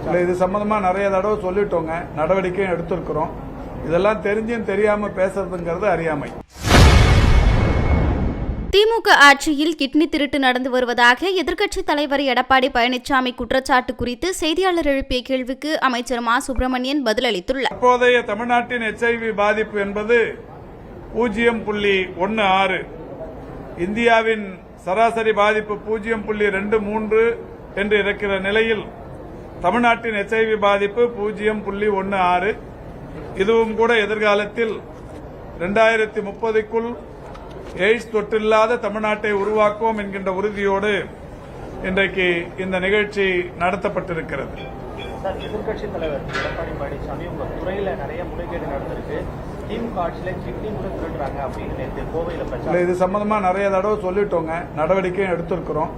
இல்லை, இது சம்பந்தமாக நிறைய தடவை சொல்லிட்டோங்க, நடவடிக்கையும் எடுத்திருக்கிறோம். இதெல்லாம் தெரிஞ்சும் தெரியாம பேசுறதுங்கிறது அறியாமை. திமுக ஆட்சியில் கிட்னி திருட்டு நடந்து வருவதாக எதிர்க்கட்சித் தலைவர் எடப்பாடி பழனிசாமி குற்றச்சாட்டு குறித்து செய்தியாளர் எழுப்பிய கேள்விக்கு அமைச்சர் மா சுப்பிரமணியன் பதிலளித்துள்ளார். தற்போதைய தமிழ்நாட்டின் HIV பாதிப்பு என்பது 0.16, இந்தியாவின் சராசரி பாதிப்பு 0.23 என்று இருக்கிற நிலையில் தமிழ்நாட்டின் HIV பாதிப்பு 0.16. இதுவும் கூட எதிர்காலத்தில் 2030க்குள் எய்ட்ஸ் தொற்றில்லாத தமிழ்நாட்டை உருவாக்குவோம் என்கின்ற உறுதியோடு இன்றைக்கு இந்த நிகழ்ச்சி நடத்தப்பட்டிருக்கிறது. எதிர்க்கட்சித் தலைவர் எடப்பாடி பழனிசாமி உங்க துறையில நிறைய முறைகேடு நடந்திருக்கு, திமுக ஆட்சியில கிட்னி கூட திருடுறாங்க அப்படின்னு நேற்று கோவையில் பிரச்சாரம். இது சம்பந்தமா நிறைய தடவை சொல்லிட்டோங்க, நடவடிக்கையும் எடுத்திருக்கிறோம்.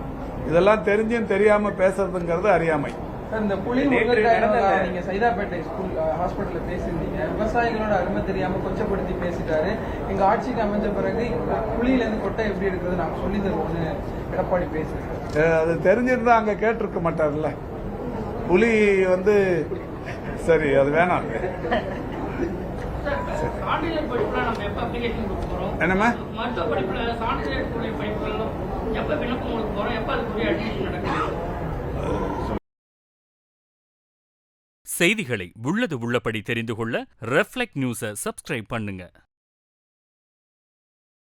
இதெல்லாம் தெரிஞ்சும் தெரியாம பேசுறதுங்கிறது அறியாமை. இந்த புலி நீங்க சைதாப்பேட்டை ஸ்கூல் ஹாஸ்பிட்டல்ல பேசியிருந்தீங்க, விவசாயிகளோட அருமை தெரியாம கொச்சப்படுத்தி பேசிட்டாரு. எங்க ஆட்சிக்கு அமைஞ்ச பிறகு புலியில இருந்து கொட்டை எப்படி எடுக்கிறது நாங்க சொல்லி தருவோம்னு எடப்பாடி பேசுறாரு. அது தெரிஞ்சிருந்தா அங்க கேட்டிருக்க மாட்டார்ல. புலி சரி, அது வேணாம். என்னம்மா செய்திகளை உள்ளது உள்ளபடி தெரிந்து கொள்ள ரெஃப்ளெக்ட் நியூஸை சப்ஸ்கிரைப் பண்ணுங்க.